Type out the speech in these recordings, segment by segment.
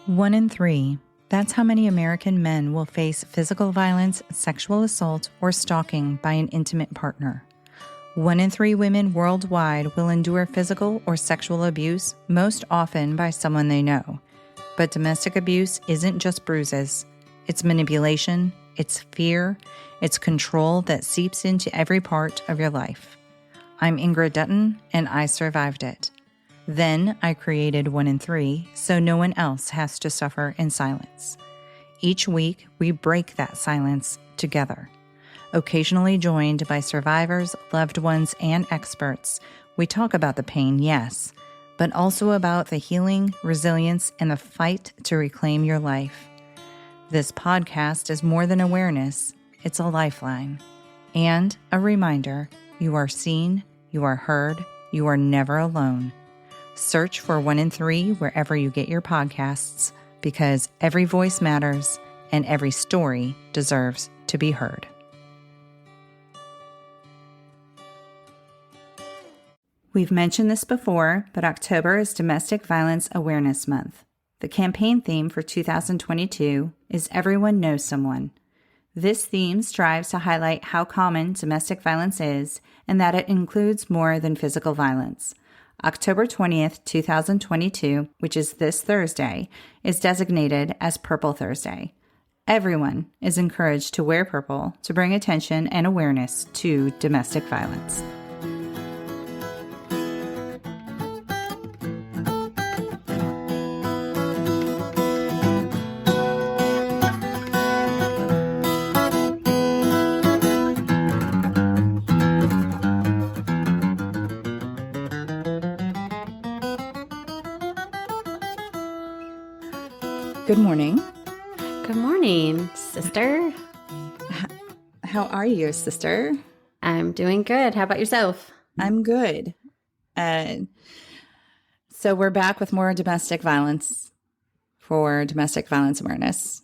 1 in 3. That's how many American men will face physical violence, sexual assault, or stalking by an intimate partner. 1 in 3 women worldwide will endure physical or sexual abuse, most often by someone they know. But domestic abuse isn't just bruises. It's manipulation, it's fear, it's control that seeps into every part of your life. I'm Ingrid Dutton, and I survived it. Then I created 1 in 3 so no one else has to suffer in silence. Each week, we break that silence together. Occasionally joined by survivors, loved ones, and experts, we talk about the pain, yes, but also about the healing, resilience, and the fight to reclaim your life. This podcast is more than awareness, it's a lifeline. And a reminder, you are seen, you are heard, you are never alone. Search for 1 in 3 wherever you get your podcasts, because every voice matters and every story deserves to be heard. We've mentioned this before, but October is Domestic Violence Awareness Month. The campaign theme for 2022 is Everyone Knows Someone. This theme strives to highlight how common domestic violence is and that it includes more than physical violence. October 20th, 2022, which is this Thursday, is designated as Purple Thursday. Everyone is encouraged to wear purple to bring attention and awareness to domestic violence. Good morning. Good morning, sister. How are you, sister? I'm doing good. How about yourself? I'm good. So we're back with more domestic violence for domestic violence awareness.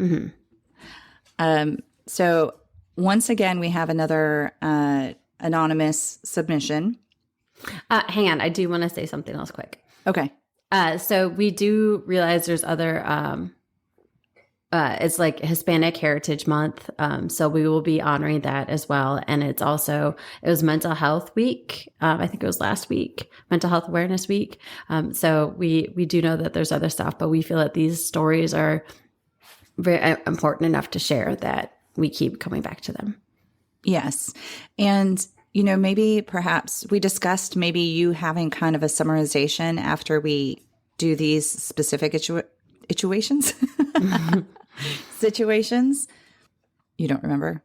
Mm-hmm. So once again, we have another anonymous submission. Hang on. I do want to say something else quick. Okay. So we do realize there's other, it's like Hispanic Heritage Month. So we will be honoring that as well. And it was Mental Health Week. I think it was last week, Mental Health Awareness Week. So we do know that there's other stuff, but we feel that these stories are very important enough to share that we keep coming back to them. Yes. And maybe perhaps we discussed maybe you having kind of a summarization after we do these specific situations. You don't remember?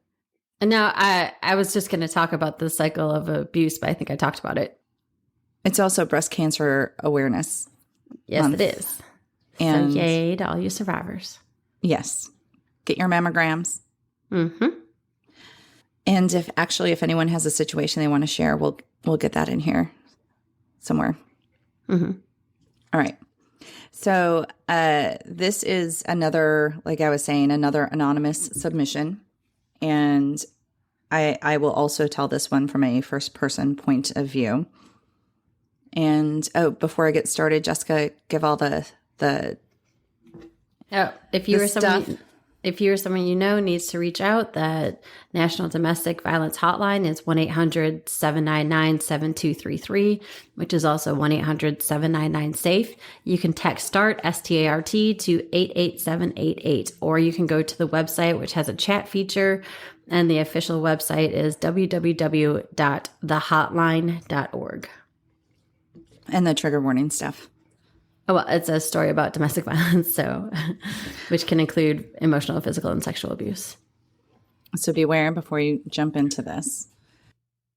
No, I was just going to talk about the cycle of abuse, but I think I talked about it. It's also Breast Cancer Awareness Yes, Month. It is. And so yay to all you survivors. Yes. Get your mammograms. Mm-hmm. And if anyone has a situation they want to share, we'll get that in here somewhere. Mm-hmm. All right. So this is another, like I was saying, another anonymous submission. And I will also tell this one from a first person point of view. And before I get started, Jessica, give all the if you or someone you know needs to reach out, the National Domestic Violence Hotline is 1-800-799-7233, which is also 1-800-799-SAFE. You can text START, S-T-A-R-T, to 88788, or you can go to the website, which has a chat feature, and the official website is www.thehotline.org. And the trigger warning stuff. Oh, well, it's a story about domestic violence, so which can include emotional, physical, and sexual abuse. So beware before you jump into this.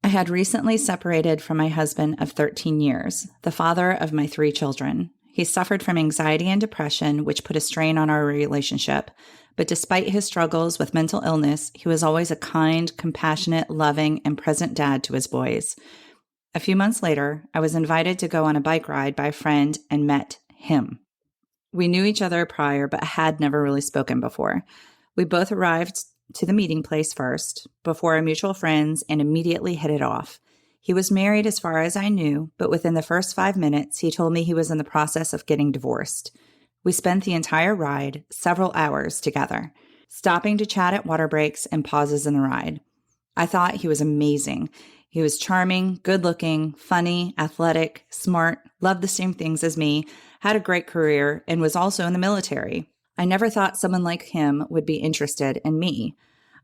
I had recently separated from my husband of 13 years, the father of my 3 children. He suffered from anxiety and depression, which put a strain on our relationship. But despite his struggles with mental illness, he was always a kind, compassionate, loving, and present dad to his boys. A few months later, I was invited to go on a bike ride by a friend and met him. We knew each other prior, but had never really spoken before. We both arrived to the meeting place first, before our mutual friends, and immediately hit it off. He was married as far as I knew, but within the first 5 minutes, he told me he was in the process of getting divorced. We spent the entire ride, several hours together, stopping to chat at water breaks and pauses in the ride. I thought he was amazing. He was charming, good-looking, funny, athletic, smart, loved the same things as me, had a great career, and was also in the military. I never thought someone like him would be interested in me.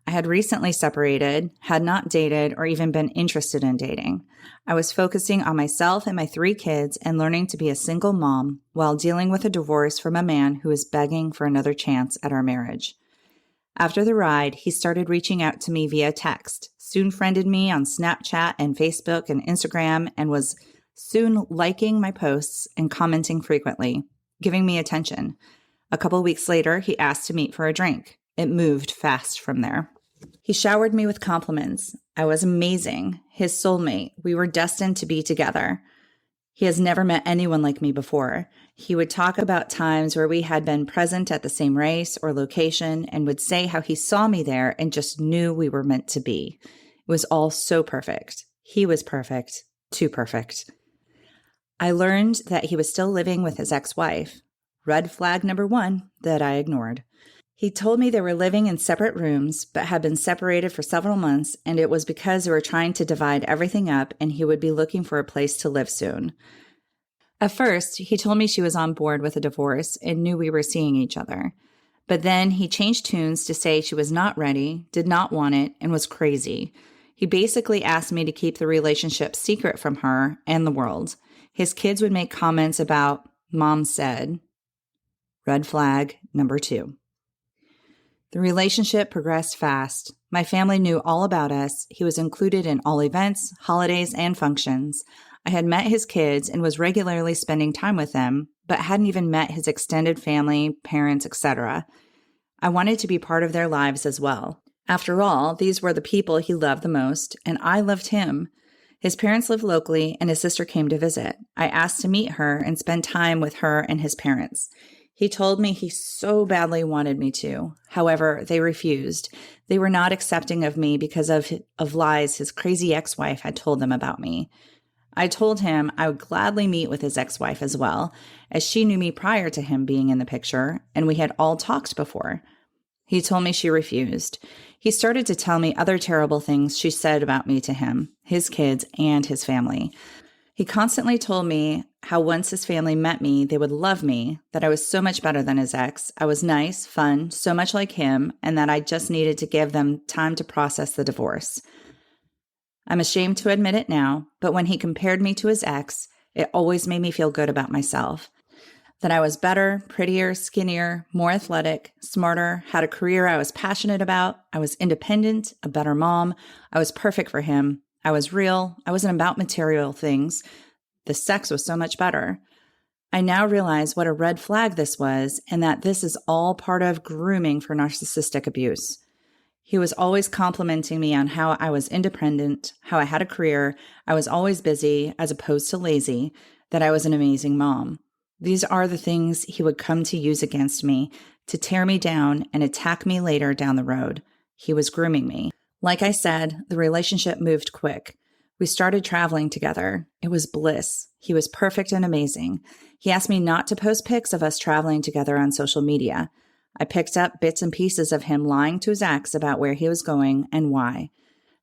I had recently separated, had not dated, or even been interested in dating. I was focusing on myself and my 3 kids and learning to be a single mom while dealing with a divorce from a man who was begging for another chance at our marriage. After the ride, he started reaching out to me via text, soon friended me on Snapchat and Facebook and Instagram, and was soon liking my posts and commenting frequently, giving me attention. A couple weeks later, he asked to meet for a drink. It moved fast from there. He showered me with compliments. I was amazing, his soulmate. We were destined to be together. He has never met anyone like me before. He would talk about times where we had been present at the same race or location and would say how he saw me there and just knew we were meant to be. It was all so perfect. He was perfect, too perfect. I learned that he was still living with his ex-wife. Red flag number 1 that I ignored. He told me they were living in separate rooms, but had been separated for several months, and it was because they were trying to divide everything up and he would be looking for a place to live soon. At first, he told me she was on board with a divorce and knew we were seeing each other. But then he changed tunes to say she was not ready, did not want it, and was crazy. He basically asked me to keep the relationship secret from her and the world. His kids would make comments about, "Mom said." Red flag number 2. The relationship progressed fast. My family knew all about us. He was included in all events, holidays, and functions. I had met his kids and was regularly spending time with them, but hadn't even met his extended family, parents, etc. I wanted to be part of their lives as well. After all, these were the people he loved the most, and I loved him. His parents lived locally, and his sister came to visit. I asked to meet her and spend time with her and his parents. He told me he so badly wanted me to. However, they refused. They were not accepting of me because of lies his crazy ex-wife had told them about me. I told him I would gladly meet with his ex-wife as well, as she knew me prior to him being in the picture, and we had all talked before. He told me she refused. He started to tell me other terrible things she said about me to him, his kids, and his family. He constantly told me how once his family met me, they would love me, that I was so much better than his ex, I was nice, fun, so much like him, and that I just needed to give them time to process the divorce. I'm ashamed to admit it now, but when he compared me to his ex, it always made me feel good about myself. That I was better, prettier, skinnier, more athletic, smarter, had a career I was passionate about, I was independent, a better mom, I was perfect for him, I was real, I wasn't about material things. The sex was so much better. I now realize what a red flag this was and that this is all part of grooming for narcissistic abuse. He was always complimenting me on how I was independent, how I had a career, I was always busy as opposed to lazy, that I was an amazing mom. These are the things he would come to use against me, to tear me down and attack me later down the road. He was grooming me. Like I said, the relationship moved quick. We started traveling together. It was bliss. He was perfect and amazing. He asked me not to post pics of us traveling together on social media. I picked up bits and pieces of him lying to his ex about where he was going and why.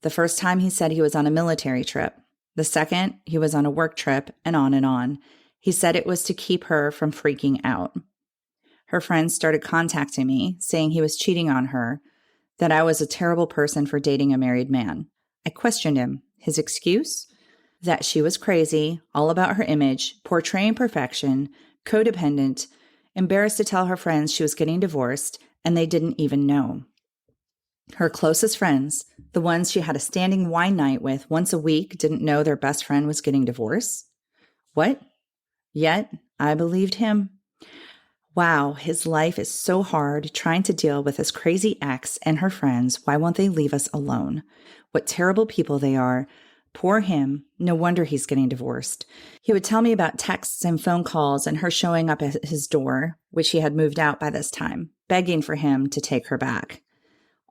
The first time he said he was on a military trip. The second, he was on a work trip, and on and on. He said it was to keep her from freaking out. Her friends started contacting me, saying he was cheating on her, that I was a terrible person for dating a married man. I questioned him. His excuse? That she was crazy, all about her image, portraying perfection, codependent, embarrassed to tell her friends she was getting divorced, and they didn't even know. Her closest friends, the ones she had a standing wine night with once a week, didn't know their best friend was getting divorced? What? Yet, I believed him. Wow, his life is so hard trying to deal with his crazy ex and her friends. Why won't they leave us alone? What terrible people they are. Poor him. No wonder he's getting divorced. He would tell me about texts and phone calls and her showing up at his door, which he had moved out by this time, begging for him to take her back.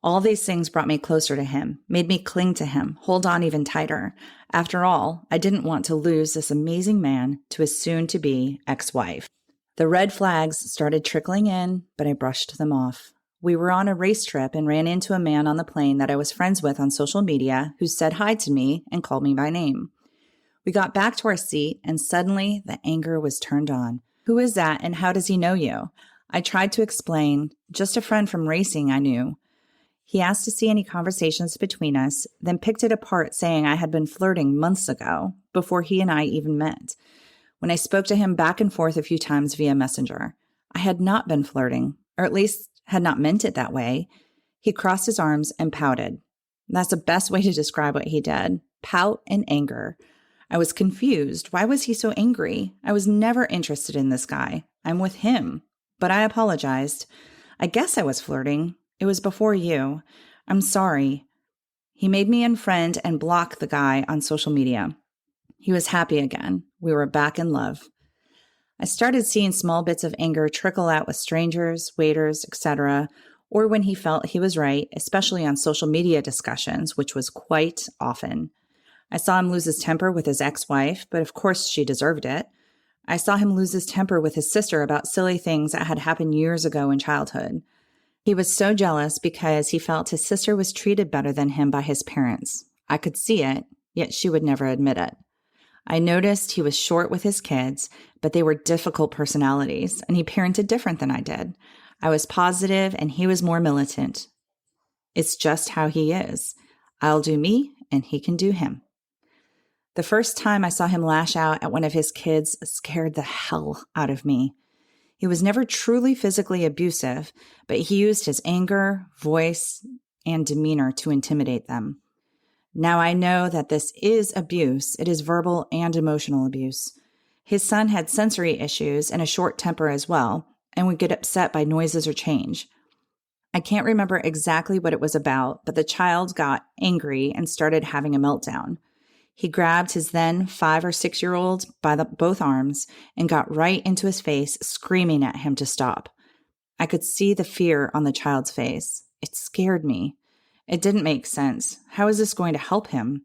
All these things brought me closer to him, made me cling to him, hold on even tighter. After all, I didn't want to lose this amazing man to his soon-to-be ex-wife. The red flags started trickling in, but I brushed them off. We were on a race trip and ran into a man on the plane that I was friends with on social media who said hi to me and called me by name. We got back to our seat and suddenly the anger was turned on. Who is that and how does he know you? I tried to explain, just a friend from racing I knew. He asked to see any conversations between us, then picked it apart saying I had been flirting months ago, before he and I even met. When I spoke to him back and forth a few times via Messenger, I had not been flirting, or at least had not meant it that way. He crossed his arms and pouted. That's the best way to describe what he did. Pout and anger. I was confused. Why was he so angry? I was never interested in this guy. I'm with him. But I apologized. I guess I was flirting. It was before you. I'm sorry. He made me unfriend and block the guy on social media. He was happy again. We were back in love. I started seeing small bits of anger trickle out with strangers, waiters, etc., or when he felt he was right, especially on social media discussions, which was quite often. I saw him lose his temper with his ex-wife, but of course she deserved it. I saw him lose his temper with his sister about silly things that had happened years ago in childhood. He was so jealous because he felt his sister was treated better than him by his parents. I could see it, yet she would never admit it. I noticed he was short with his kids, but they were difficult personalities, and he parented different than I did. I was positive, and he was more militant. It's just how he is. I'll do me, and he can do him. The first time I saw him lash out at one of his kids scared the hell out of me. He was never truly physically abusive, but he used his anger, voice, and demeanor to intimidate them. Now I know that this is abuse. It is verbal and emotional abuse. His son had sensory issues and a short temper as well, and would get upset by noises or change. I can't remember exactly what it was about, but the child got angry and started having a meltdown. He grabbed his then 5 or 6-year-old by both arms and got right into his face, screaming at him to stop. I could see the fear on the child's face. It scared me. It didn't make sense. How is this going to help him?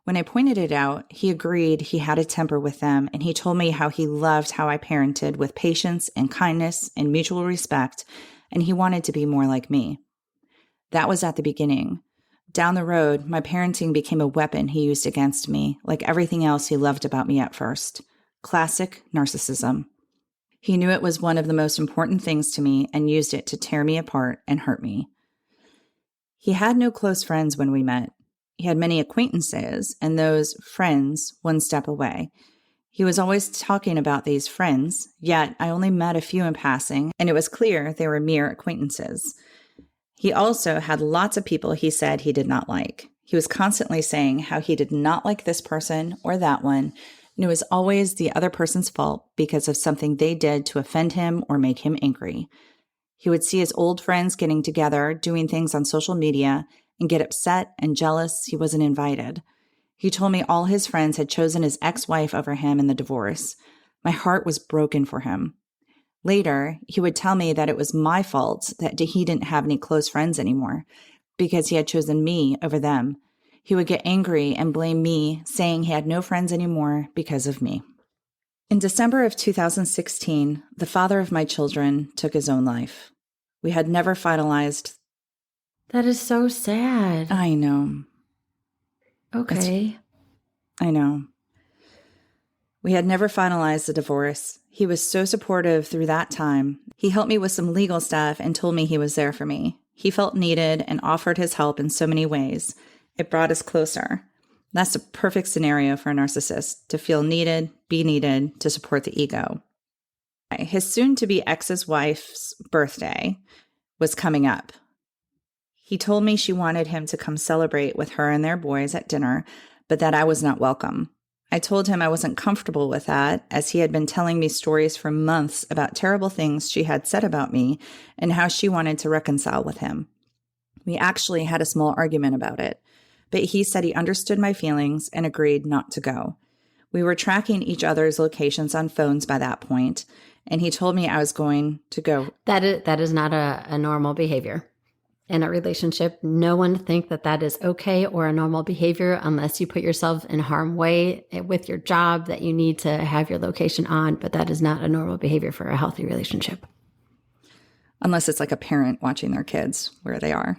When I pointed it out, he agreed he had a temper with them, and he told me how he loved how I parented with patience and kindness and mutual respect, and he wanted to be more like me. That was at the beginning. Down the road, my parenting became a weapon he used against me, like everything else he loved about me at first. Classic narcissism. He knew it was one of the most important things to me and used it to tear me apart and hurt me. He had no close friends when we met. He had many acquaintances, and those friends one step away. He was always talking about these friends, yet I only met a few in passing, and it was clear they were mere acquaintances. He also had lots of people he said he did not like. He was constantly saying how he did not like this person or that one, and it was always the other person's fault because of something they did to offend him or make him angry. He would see his old friends getting together, doing things on social media, and get upset and jealous he wasn't invited. He told me all his friends had chosen his ex-wife over him in the divorce. My heart was broken for him. Later, he would tell me that it was my fault that he didn't have any close friends anymore because he had chosen me over them. He would get angry and blame me, saying he had no friends anymore because of me. In December of 2016, the father of my children took his own life. We had never finalized. That is so sad. I know. Okay. I know. We had never finalized the divorce. He was so supportive through that time. He helped me with some legal stuff and told me he was there for me. He felt needed and offered his help in so many ways. It brought us closer. That's a perfect scenario for a narcissist, to feel needed, be needed, to support the ego. His soon-to-be ex's wife's birthday was coming up. He told me she wanted him to come celebrate with her and their boys at dinner, but that I was not welcome. I told him I wasn't comfortable with that, as he had been telling me stories for months about terrible things she had said about me and how she wanted to reconcile with him. We actually had a small argument about it, but he said he understood my feelings and agreed not to go. We were tracking each other's locations on phones by that point, and he told me I was going to go. That is not a normal behavior. in a relationship. No one think that that is okay or a normal behavior unless you put yourself in harm's way with your job that you need to have your location on, but that is not a normal behavior for a healthy relationship. Unless it's like a parent watching their kids where they are.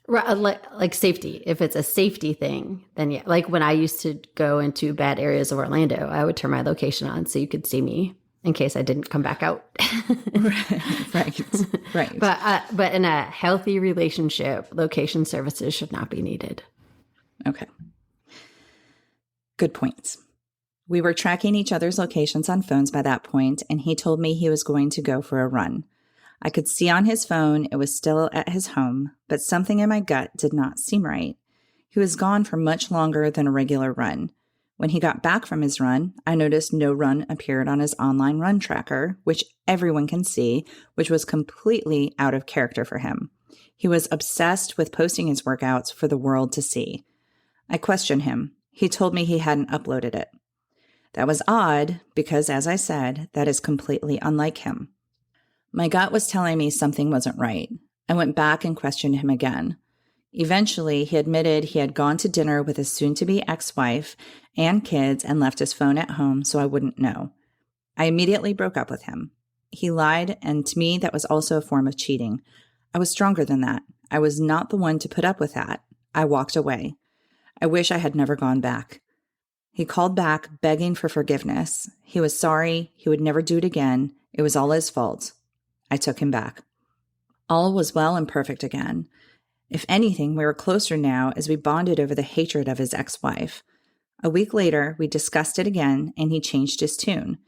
Right, like safety. If it's a safety thing, then yeah. Like when I used to go into bad areas of Orlando, I would turn my location on so you could see me in case I didn't come back out. Right. But in a healthy relationship, location services should not be needed. Okay. Good points. We were tracking each other's locations on phones by that point, and he told me he was going to go for a run. I could see on his phone it was still at his home, but something in my gut did not seem right. He was gone for much longer than a regular run. When he got back from his run, I noticed no run appeared on his online run tracker, which everyone can see, which was completely out of character for him. He was obsessed with posting his workouts for the world to see. I questioned him. He told me he hadn't uploaded it. That was odd because, as I said, that is completely unlike him. My gut was telling me something wasn't right. I went back and questioned him again. Eventually, he admitted he had gone to dinner with his soon-to-be ex-wife and kids and left his phone at home so I wouldn't know. I immediately broke up with him. He lied, and to me, that was also a form of cheating. I was stronger than that. I was not the one to put up with that. I walked away. I wish I had never gone back. He called back, begging for forgiveness. He was sorry. He would never do it again. It was all his fault. I took him back. All was well and perfect again. If anything, we were closer now as we bonded over the hatred of his ex-wife. A week later, we discussed it again, and he changed his tune.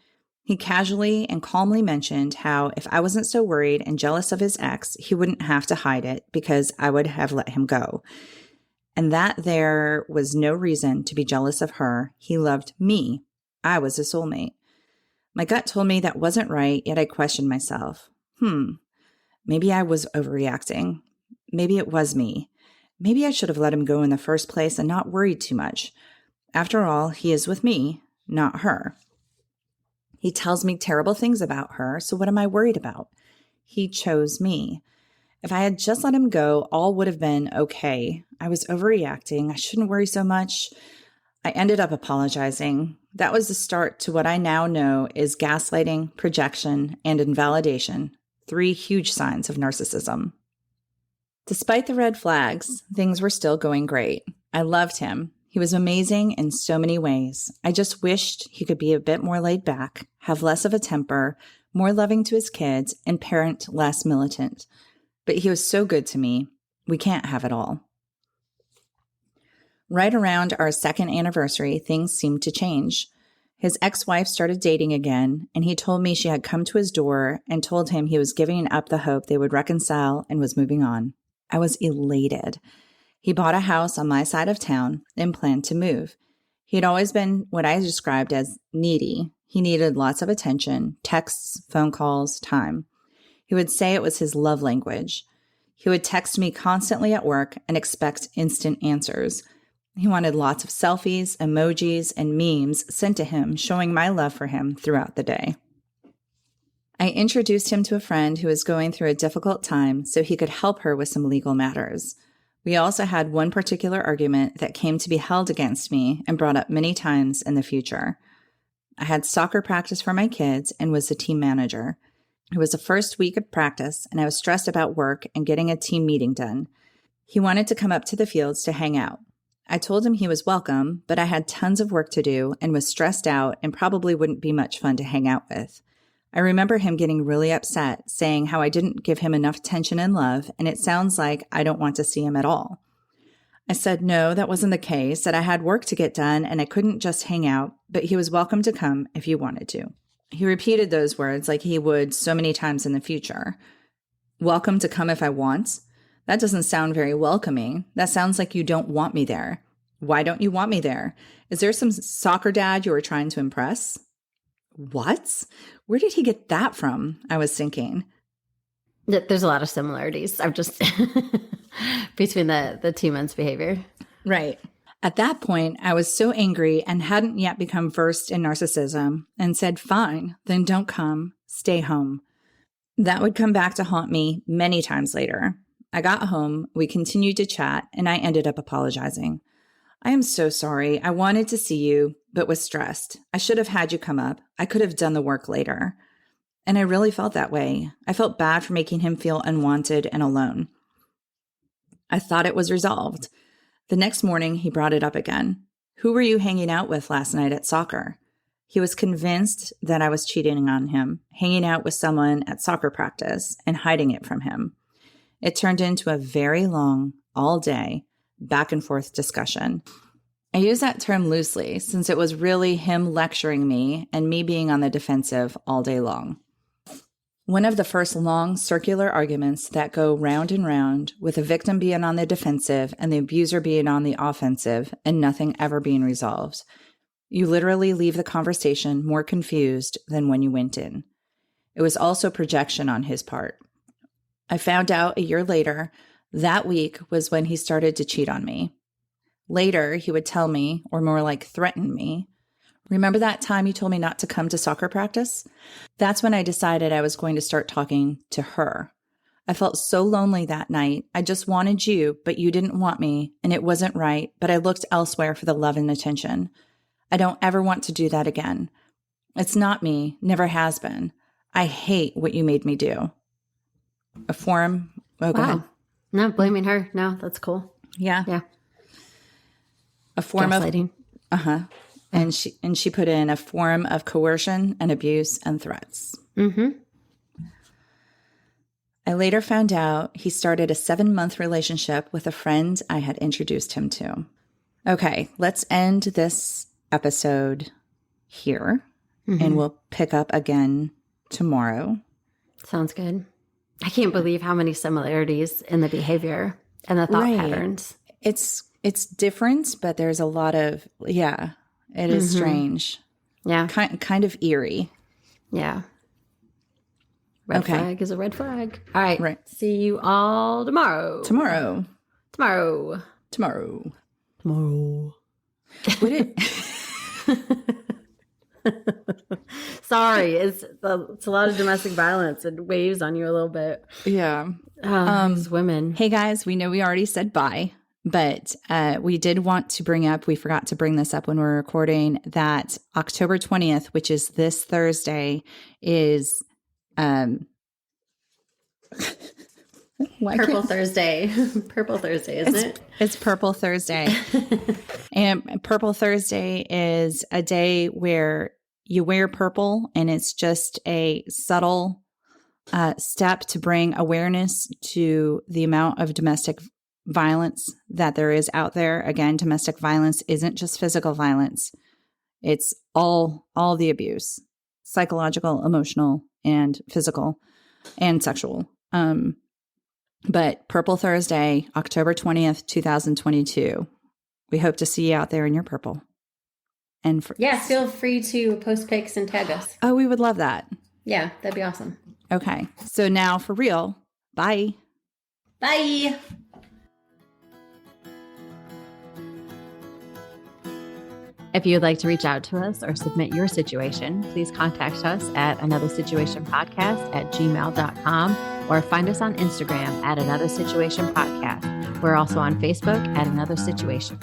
He casually and calmly mentioned how if I wasn't so worried and jealous of his ex, he wouldn't have to hide it because I would have let him go. And that there was no reason to be jealous of her. He loved me. I was a soulmate. My gut told me that wasn't right, yet I questioned myself. Maybe I was overreacting. Maybe it was me. Maybe I should have let him go in the first place and not worried too much. After all, he is with me, not her. He tells me terrible things about her, so what am I worried about? He chose me. If I had just let him go, all would have been okay. I was overreacting. I shouldn't worry so much. I ended up apologizing. That was the start to what I now know is gaslighting, projection, and invalidation. 3 huge signs of narcissism. Despite the red flags, things were still going great. I loved him. He was amazing in so many ways. I just wished he could be a bit more laid back, have less of a temper, more loving to his kids, and parent less militant. But he was so good to me. We can't have it all. Right around our 2nd anniversary, things seemed to change. His ex-wife started dating again, and he told me she had come to his door and told him he was giving up the hope they would reconcile and was moving on. I was elated. He bought a house on my side of town and planned to move. He had always been what I described as needy. He needed lots of attention, texts, phone calls, time. He would say it was his love language. He would text me constantly at work and expect instant answers. He wanted lots of selfies, emojis, and memes sent to him showing my love for him throughout the day. I introduced him to a friend who was going through a difficult time so he could help her with some legal matters. We also had one particular argument that came to be held against me and brought up many times in the future. I had soccer practice for my kids and was the team manager. It was the first week of practice, and I was stressed about work and getting a team meeting done. He wanted to come up to the fields to hang out. I told him he was welcome, but I had tons of work to do and was stressed out and probably wouldn't be much fun to hang out with. I remember him getting really upset, saying how I didn't give him enough attention and love, and it sounds like I don't want to see him at all. I said no, that wasn't the case, that I had work to get done and I couldn't just hang out, but he was welcome to come if he wanted to. He repeated those words like he would so many times in the future. Welcome to come if I want? That doesn't sound very welcoming. That sounds like you don't want me there. Why don't you want me there? Is there some soccer dad you were trying to impress? What? Where did he get that from? I was thinking. There's a lot of similarities. I'm just between the 2 months behavior. Right. At that point, I was so angry and hadn't yet become versed in narcissism and said, fine, then don't come, stay home. That would come back to haunt me many times later. I got home, we continued to chat, and I ended up apologizing. I am so sorry. I wanted to see you, but was stressed. I should have had you come up. I could have done the work later. And I really felt that way. I felt bad for making him feel unwanted and alone. I thought it was resolved. The next morning, he brought it up again. Who were you hanging out with last night at soccer? He was convinced that I was cheating on him, hanging out with someone at soccer practice and hiding it from him. It turned into a very long, all day, back and forth discussion. I use that term loosely since it was really him lecturing me and me being on the defensive all day long. One of the first long circular arguments that go round and round with the victim being on the defensive and the abuser being on the offensive and nothing ever being resolved. You literally leave the conversation more confused than when you went in. It was also projection on his part. I found out a year later that week was when he started to cheat on me. Later, he would tell me, or more like threaten me, remember that time you told me not to come to soccer practice? That's when I decided I was going to start talking to her. I felt so lonely that night. I just wanted you, but you didn't want me, and it wasn't right, but I looked elsewhere for the love and attention. I don't ever want to do that again. It's not me, never has been. I hate what you made me do. A form. Oh, go ahead. No, blaming her. No, that's cool. Yeah. Yeah. A form gaslighting. of And she put in a form of coercion and abuse and threats. Mm-hmm. I later found out he started a 7-month relationship with a friend I had introduced him to. Okay, let's end this episode here, and we'll pick up again tomorrow. Sounds good. I can't believe how many similarities in the behavior and the thought patterns. It's different, but there's a lot of, it is strange. Yeah. Kind of eerie. Yeah. Red flag is a red flag. All right. Right. See you all tomorrow. Tomorrow. Would it? Sorry, it's a lot of domestic violence. It weighs on you a little bit. Yeah. These women. Hey guys, we know we already said bye, but we did want to bring up, we forgot to bring this up when we were recording, that October 20th, which is this Thursday, is Purple Thursday. Purple Thursday, isn't it? It's Purple Thursday. And Purple Thursday is a day where you wear purple, and it's just a subtle step to bring awareness to the amount of domestic violence that there is out there. Again, domestic violence isn't just physical violence. It's all the abuse, psychological, emotional, and physical, and sexual. But Purple Thursday, October 20th, 2022. We hope to see you out there in your purple. And yes, feel free to post pics and tag us. Oh, we would love that. Yeah, that'd be awesome. Okay. So now for real, bye. Bye. If you would like to reach out to us or submit your situation, please contact us at anothersituationpodcast@gmail.com or find us on Instagram at Another Situation Podcast. We're also on Facebook at Another Situation.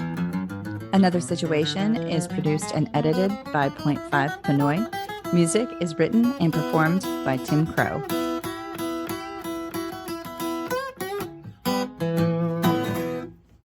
Another Situation is produced and edited by Point 5 Pinoy. Music is written and performed by Tim Crow.